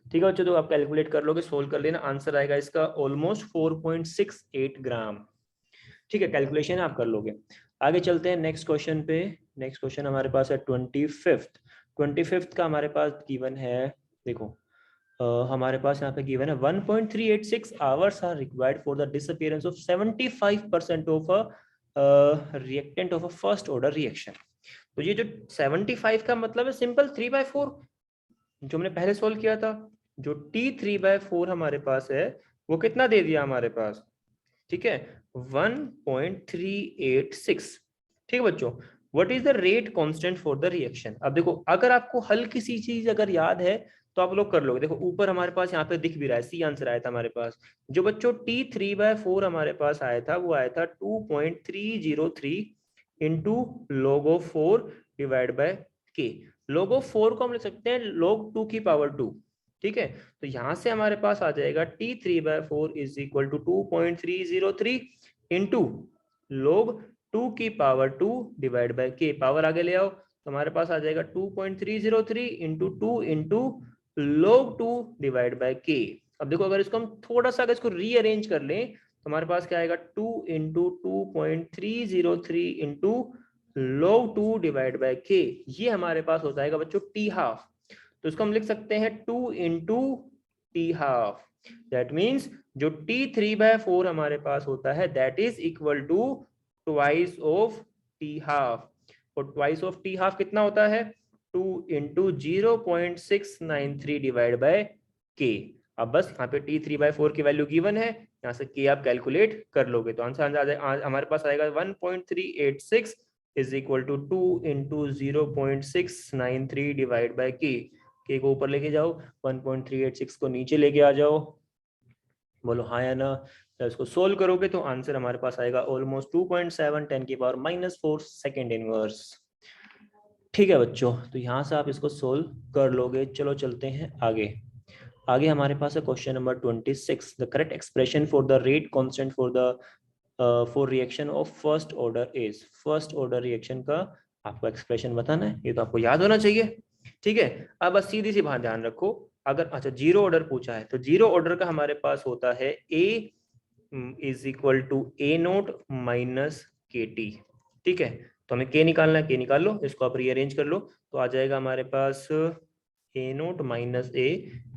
ठीक है बच्चों, तो आप कैलकुलेट कर लोगे, सोल्व कर लेना, आंसर आएगा इसका ऑलमोस्ट 4.68 ग्राम। ठीक है, कैलकुलेशन आप कर लोगे। आगे चलते हैं नेक्स्ट क्वेश्चन पे। नेक्स्ट क्वेश्चन हमारे पास है 25th का हमारे पास गिवन है। देखो हमारे पास यहाँ पे गिवन है 1.386 hours are required for the disappearance of 75% of a reactant of a first order reaction. तो ये जो 75 का मतलब है सिंपल 3/4 जो हमने पहले सोल्व किया था। जो T3/4 हमारे पास है वो कितना दे दिया हमारे पास, ठीक है 1.386। ठीक है बच्चों, what is the rate constant for the reaction. अब देखो अगर आपको हल्की सी चीज अगर याद है तो आप लोग कर लोगे। देखो ऊपर हमारे पास यहाँ पे दिख भी रहा है, सी आंसर आया था हमारे पास। जो बच्चों T3/4 हमारे पास आया था वो आया था 2.303 into log of 4 divide by के। log of 4 को हम लिख सकते हैं log 2 की पावर 2, ठीक है। तो यहां से हमारे पास आ जाएगा T3/4 is equal to 2.303 into log 2 की power 2 divide by K. Power आगे ले आओ तो हमारे पास आ जाएगा 2.303 into 2 into log 2 divide by K. अब देखो अगर इसको हम थोड़ा सा अगर इसको रीअरेंज कर लें तो हमारे पास क्या आएगा 2 into 2.303 into log 2 divide by के। ये हमारे पास हो जाएगा बच्चों टी हाफ। तो इसको हम लिख सकते हैं 2 into T half. That means जो T3/4 हमारे पास होता है that is equal to twice of T half. और ट्वाइस ऑफ टी हाफ कितना होता है 2 इंटू 0.693 डिवाइड बाय के। अब बस यहाँ पे T3/4 की वैल्यू गिवन है, यहाँ से के आप कैलकुलेट कर लोगे तो आंसर आ जाएगा हमारे पास आएगा 1.386 is equal to 2 into 0.693 divide by K को ऊपर लेके जाओ, 1.386 को नीचे लेके आ जाओ, बोलो हाँ या ना। तो इसको सोल्व करोगे तो आंसर हमारे पास आएगा ऑलमोस्ट 2.7 10 की पावर -4 सेकेंड इनवर्स। ठीक है बच्चों, तो यहाँ से आप इसको सोल्व कर लोगे। चलो चलते हैं आगे। आगे हमारे पास है question number 26। The correct expression for the rate constant for the for reaction of first order is. First order reaction का आपको एक्सप्रेशन बताना है, ये तो आपको याद होना चाहिए, ठीक है। अब बस सीधी सी बात ध्यान रखो, अगर अच्छा जीरो ऑर्डर पूछा है तो जीरो ऑर्डर का हमारे पास होता है a is equal to A naught minus के टी, ठीक है। तो हमें के निकालना है, के निकाल लो, इसको आप रीअरेंज कर लो तो आ जाएगा हमारे पास a naught minus a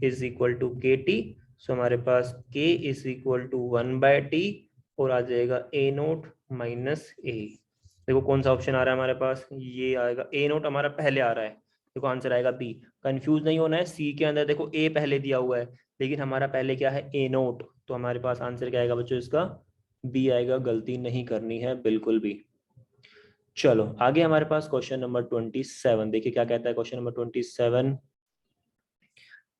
is equal to के टी। सो हमारे पास के इज इक्वल टू 1/t और आ जाएगा ए नोट माइनस ए। देखो कौन सा ऑप्शन आ रहा है हमारे पास, ये आएगा ए नोट हमारा पहले आ रहा है, देखो आंसर आएगा बी। कंफ्यूज नहीं होना है, सी के अंदर देखो ए पहले दिया हुआ है लेकिन हमारा पहले क्या है ए नोट, तो हमारे पास आंसर क्या आएगा बच्चों इसका बी आएगा, गलती नहीं करनी है बिल्कुल भी। चलो आगे हमारे पास क्वेश्चन नंबर 27, देखिए क्या कहता है question number 27।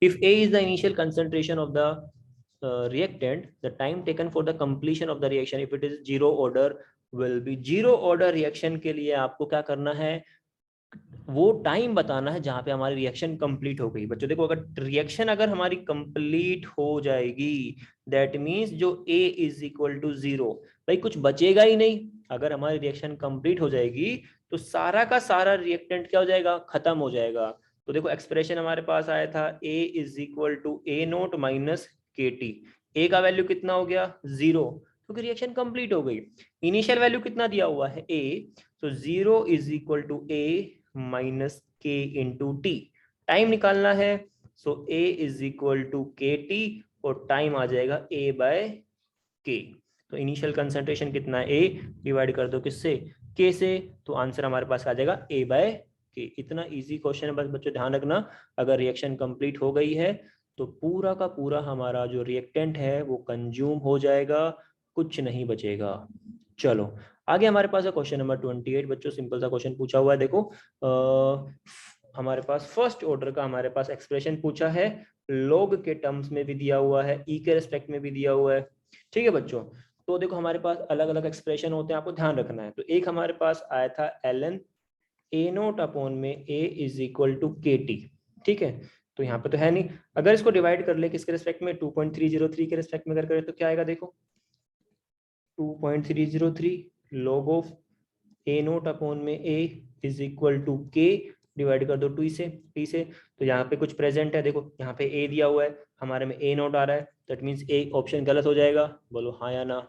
If A is the initial concentration of the reactant, the time taken for the completion of the reaction if it is zero order will be। zero order reaction के लिए आपको क्या करना है, वो टाइम बताना है जहां पे हमारी रिएक्शन कंप्लीट हो गई। बच्चों देखो अगर रिएक्शन अगर हमारी कंप्लीट हो जाएगी दैट मींस जो A इज इक्वल टू 0, भाई कुछ बचेगा ही नहीं। अगर हमारी रिएक्शन कंप्लीट हो जाएगी तो सारा का सारा रिएक्टेंट क्या हो जाएगा, खत्म हो जाएगा। तो देखो एक्सप्रेशन हमारे पास आया था A is equal to A naught minus के टी। ए का वैल्यू कितना हो गया 0, क्योंकि रिएक्शन कंप्लीट हो गई। इनिशियल वैल्यू कितना दिया हुआ है A, तो 0 is equal to A minus K into T. Time निकालना है, so A is equal to के टी और टाइम आ जाएगा ए बाय के। तो इनिशियल कंसंट्रेशन कितना है ए, डिवाइड कर दो किससे, के से, तो आंसर हमारे पास आ जाएगा ए बाय के। इतना इजी क्वेश्चन है, बस बच्चों ध्यान रखना अगर रिएक्शन कंप्लीट हो गई है तो पूरा का पूरा हमारा जो रिएक्टेंट है वो कंज्यूम हो जाएगा, कुछ नहीं बचेगा। चलो आगे हमारे पास है क्वेश्चन नंबर 28। बच्चों सिंपल सा क्वेश्चन पूछा हुआ है, देखो हमारे पास फर्स्ट ऑर्डर का हमारे पास एक्सप्रेशन पूछा है, लॉग के टर्म्स में भी दिया हुआ है, ई के रेस्पेक्ट में भी दिया हुआ है, ठीक है बच्चों। तो देखो हमारे पास अलग अलग एक्सप्रेशन होते हैं, आपको ध्यान रखना है। तो एक हमारे पास आया था ln ए नोट अपॉन में ए इज इक्वल टू के टी, ठीक है। तो यहाँ पे तो है नहीं, अगर इसको डिवाइड कर ले किसके रेस्पेक्ट में 2.303 के रेस्पेक्ट में अगर करें तो क्या आएगा, देखो 2.303 log of A naught upon में ए इज इक्वल टू के, डिवाइड कर दो टी से। तो यहाँ पे कुछ प्रेजेंट है, देखो यहाँ पे ए दिया हुआ है, हमारे में ए नोट आ रहा है, दैट मीन्स ए ऑप्शन गलत हो जाएगा, बोलो हाँ या ना।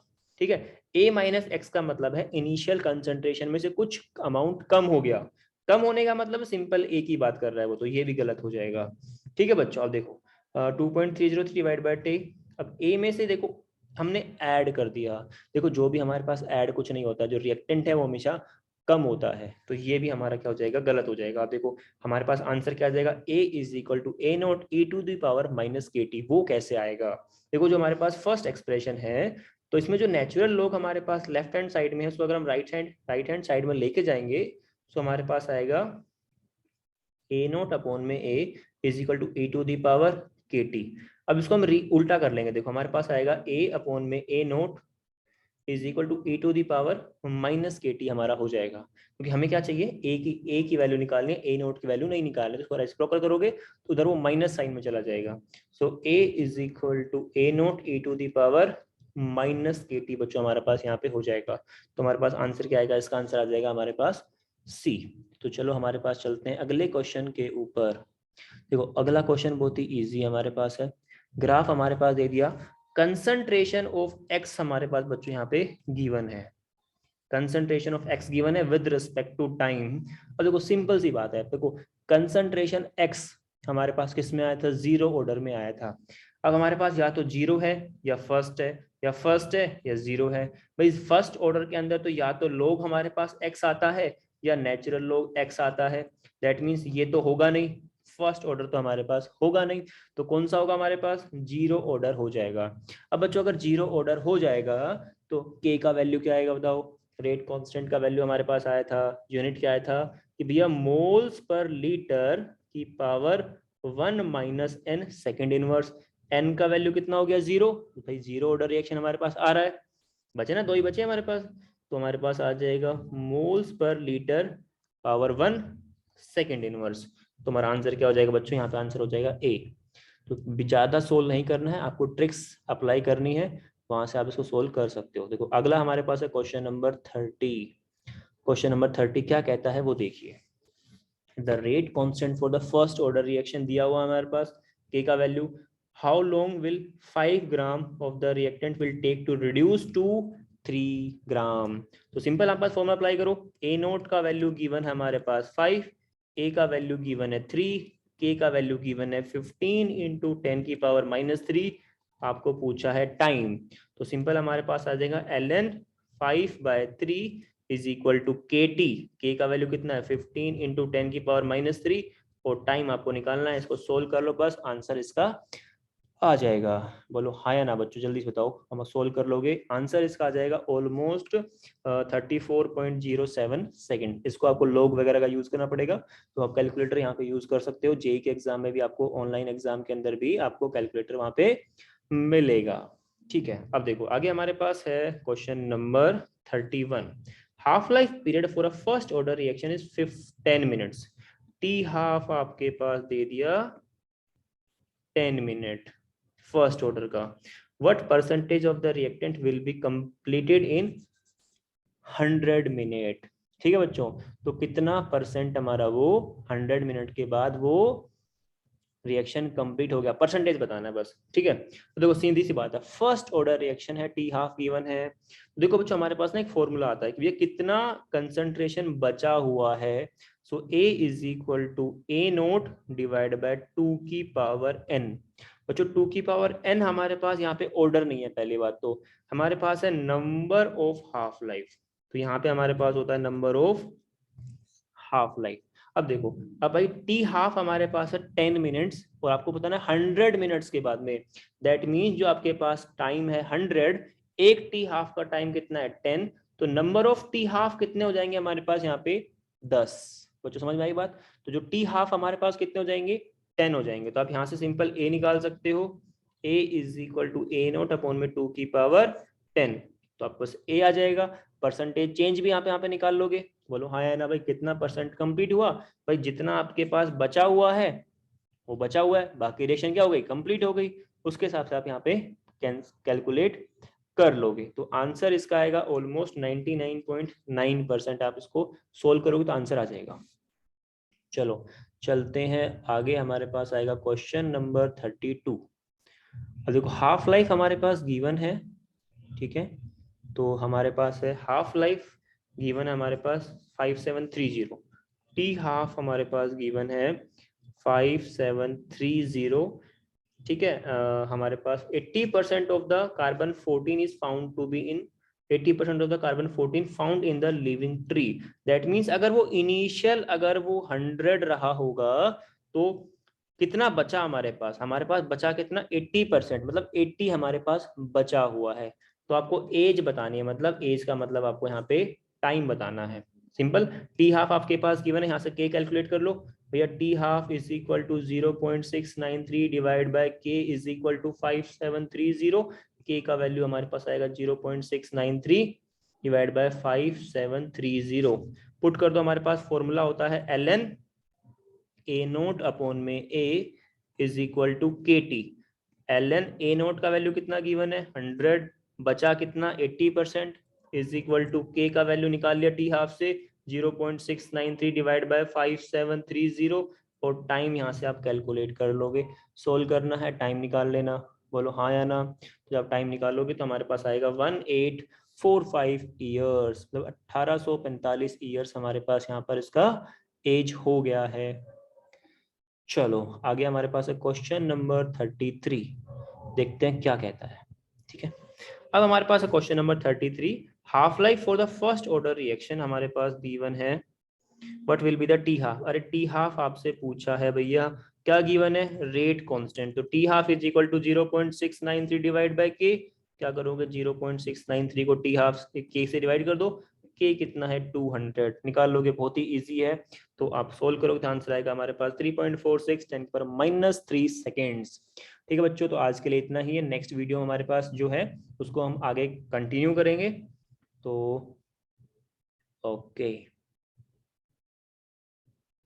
ठीक है, ए माइनस एक्स का मतलब है इनिशियल कंसंट्रेशन में से कुछ अमाउंट कम हो गया, कम होने का मतलब सिंपल ए की बात कर रहा है वो, तो ये भी गलत हो जाएगा। ठीक है बच्चों, अब देखो 2.303 डिवाइड बाय टे, अब ए में से देखो हमने ऐड कर दिया, देखो जो भी हमारे पास ऐड कुछ नहीं होता, जो रिएक्टेंट है वो हमेशा कम होता है, तो ये भी हमारा क्या हो जाएगा, गलत हो जाएगा। आप देखो हमारे पास आंसर क्या आ जाएगा, a is equal to A naught e to the power minus के टी। वो कैसे आएगा, देखो जो हमारे पास फर्स्ट एक्सप्रेशन है, तो इसमें जो नेचुरल लोग हमारे पास लेफ्ट हैंड साइड में है, उसको अगर हम राइट हैंड साइड में लेके जाएंगे तो हमारे पास आएगा ए नोट अपॉन में ए is equal to e to the power k t. अब इसको हम उल्टा कर लेंगे। देखो हमारे पास आएगा ए अपॉन में a naught is equal to e to the power minus के टी हमारा हो जाएगा, क्योंकि हमें क्या चाहिए, ए की वैल्यू निकालनी है, ए नोट की वैल्यू नहीं निकालनी है। तो इसको रेसिप्रोकल करोगे तो उधर वो माइनस साइन में चला जाएगा। So A is equal to A naught e to the power minus के टी बच्चों हमारे पास यहाँ पे हो जाएगा। तो हमारे पास आंसर क्या आएगा, इसका आंसर आ जाएगा हमारे पास सी। तो चलो हमारे पास चलते हैं अगले क्वेश्चन के ऊपर। देखो अगला क्वेश्चन बहुत ही इजी हमारे पास है। ग्राफ हमारे पास दे दिया, कंसंट्रेशन ऑफ एक्स हमारे पास बच्चों यहाँ पे गिवन है, कंसंट्रेशन ऑफ एक्स गिवन है विद रिस्पेक्ट टू टाइम। अब देखो सिंपल सी बात है, देखो कंसंट्रेशन एक्स हमारे पास किस में आया था, जीरो ऑर्डर में आया था। अब हमारे पास या तो जीरो है या फर्स्ट है, या फर्स्ट है या जीरो है। भाई फर्स्ट ऑर्डर के अंदर तो या तो लोग हमारे पास एक्स आता है या नेचुरल लोग एक्स आता है। दैट मीन्स ये तो होगा नहीं, फर्स्ट ऑर्डर तो हमारे पास होगा नहीं, तो कौन सा होगा हमारे पास, जीरो ऑर्डर हो जाएगा। अब बच्चों अगर जीरो ऑर्डर हो जाएगा तो के का वैल्यू क्या आएगा बताओ, रेट कांस्टेंट का वैल्यू हमारे पास आया था, यूनिट क्या आया था कि भैया मोल्स पर लीटर की power 1 minus N second inverse. N का वैल्यू कितना हो गया, जीरो। तो भाई जीरो ऑर्डर रिएक्शन हमारे पास आ रहा है, बचे ना, दो ही बचे हमारे पास। तो हमारे पास आ जाएगा moles per litre power 1 second inverse. तो हमारा आंसर क्या हो जाएगा बच्चों, यहाँ पे आंसर हो जाएगा ए। तो ज्यादा सोल्व नहीं करना है आपको, ट्रिक्स अप्लाई करनी है, वहां से आप इसको सोल्व कर सकते हो। देखो अगला हमारे पास है क्वेश्चन नंबर 30। क्वेश्चन नंबर 30 क्या कहता है वो देखिए। The rate constant for the first order reaction दिया हुआ हमारे पास, के का value, how long will 5 gram of the reactant will take to reduce to 3 gram. तो सिंपल आप फॉर्मूला अप्लाई करो, ए नोट का वैल्यू गिवन है हमारे पास 5, ए का वैल्यू गिवन है 3, के का वैल्यू गिवन है 15 इंटू 10 की पावर -3, आपको पूछा है टाइम। तो सिंपल हमारे पास आ जाएगा ln 5/3 इज इक्वल टू के टी। के का वैल्यू कितना है 15 इंटू 10 की पावर -3, और टाइम आपको निकालना है। इसको सोल्व कर लो, बस आंसर इसका आ जाएगा। बोलो हाँ या ना बच्चों, जल्दी से बताओ, हम सोल्व कर लोगे। आंसर इसका आ जाएगा ऑलमोस्ट 34.07 सेकेंड। इसको आपको लॉग वगैरह का यूज करना पड़ेगा, तो आप कैलकुलेटर यहाँ पे यूज कर सकते हो। जेई के एग्जाम में भी आपको, ऑनलाइन एग्जाम के अंदर भी आपको कैलकुलेटर वहाँ पे मिलेगा। ठीक है, अब देखो आगे हमारे पास है question number 31। Half life period for a first order reaction is 10 minutes. T half आपके पास दे दिया 10 मिनट फर्स्ट ऑर्डर का। What percentage of the reactant will be completed in 100 minute. ठीक है बच्चों, तो कितना परसेंट हमारा वो 100 मिनट के बाद वो रिएक्शन कंप्लीट हो गया, परसेंटेज बताना है बस। ठीक है, तो देखो सीधी सी बात है, फर्स्ट ऑर्डर रिएक्शन है, टी हाफ गिवन है। देखो बच्चों हमारे पास ना एक फॉर्मूला आता है कि ये कितना कंसंट्रेशन बचा हुआ है। So A is equal to A naught divide by 2 की पावर n। बच्चों 2 की पावर n हमारे पास यहाँ पे ऑर्डर नहीं है, पहली बात तो हमारे पास है नंबर ऑफ हाफ लाइफ। तो यहाँ पे हमारे पास होता है नंबर ऑफ हाफ लाइफ। अब देखो, अब भाई टी हाफ हमारे पास है 10 मिनट्स, और आपको पता ना 100 मिनट्स के बाद में, दैट मीन्स जो आपके पास टाइम है 100, एक टी हाफ का टाइम कितना है 10, तो नंबर ऑफ टी हाफ कितने हो जाएंगे हमारे पास यहाँ पे 10। बच्चों समझ में आई बात, तो जो टी हाफ हमारे पास कितने हो जाएंगे 10 हो जाएंगे। तो आप यहाँ से सिंपल ए निकाल सकते हो, a is equal to A naught upon में 2 की पावर 10, तो आपको ए आ जाएगा। परसेंटेज चेंज भी यहाँ पे निकाल लोगे। बोलो हाँ या ना भाई, कितना परसेंट कंप्लीट हुआ, भाई जितना आपके पास बचा हुआ है वो बचा हुआ है, बाकी रिएक्शन क्या हो गई, कंप्लीट हो गई, उसके हिसाब से आप यहाँ पे कैलकुलेट कर लोगे। तो आंसर इसका आएगा ऑलमोस्ट 99.9%। आप इसको सोल्व करोगे तो आंसर आ जाएगा। चलो चलते हैं आगे, हमारे पास आएगा क्वेश्चन नंबर 32। अब देखो हाफ लाइफ हमारे पास गिवन है, ठीक है, तो हमारे पास है हाफ लाइफ गिवन है हमारे पास 5730, टी हाफ हमारे पास गिवन है 5730। ठीक है, हमारे पास 80% of the carbon 14 is found to be in 80% of the carbon 14 found in the living tree. That means अगर वो इनिशियल अगर वो 100 रहा होगा तो कितना बचा हमारे पास बचा कितना 80%, मतलब 80 हमारे पास बचा हुआ है। तो आपको एज बतानी है, मतलब एज का मतलब आपको यहाँ पे टाइम बताना है। सिंपल, टी हाफ आपके पास गिवन है, यहाँ से के कैलकुलेट कर लो, भैया T half is equal to 0.693 divide by K is equal to 5730। K का वैल्यू हमारे पास आएगा 0.693 डिवाइड बाय 5730। पुट कर दो, हमारे पास फॉर्मूला होता है ln ए नोट अपॉन में ए इज इक्वल टू के टी। ln ए नोट का वैल्यू कितना गिवन है 100, बचा कितना 80%, इज इक्वल टू के का वैल्यू निकाल लिया टी हाफ से 0.693 डिवाइड बाय 5730, और टाइम यहाँ से आप कैलकुलेट कर लोगे। सोल्व करना है, टाइम निकाल लेना, बोलो हाँ या ना। तो जब टाइम निकालोगे तो हमारे पास आएगा 1845 ईयर्स, मतलब 1845 ईयर्स हमारे पास यहाँ पर इसका एज हो गया है। चलो आगे हमारे पास है क्वेश्चन नंबर 33, देखते हैं क्या कहता है। ठीक है, अब हमारे पास है question number 33, half life for the first order reaction हमारे पास गिवन है। What will be the t half? अरे टी हाफ आपसे पूछा है भैया, क्या गिवन है? Rate constant. तो t half is equal to 0.693 divide by k. क्या करोगे, 0.693 को टी हाफ के से डिवाइड कर दो, के कितना है 200, निकाल लोगे, बहुत ही इजी है। तो आप सोल्व करोगे तो आंसर आएगा हमारे पास 3.46 10⁻³ सेकेंड्स। ठीक है बच्चों, तो आज के लिए इतना ही है। नेक्स्ट वीडियो हमारे पास जो है उसको हम आगे कंटिन्यू करेंगे। तो ओके।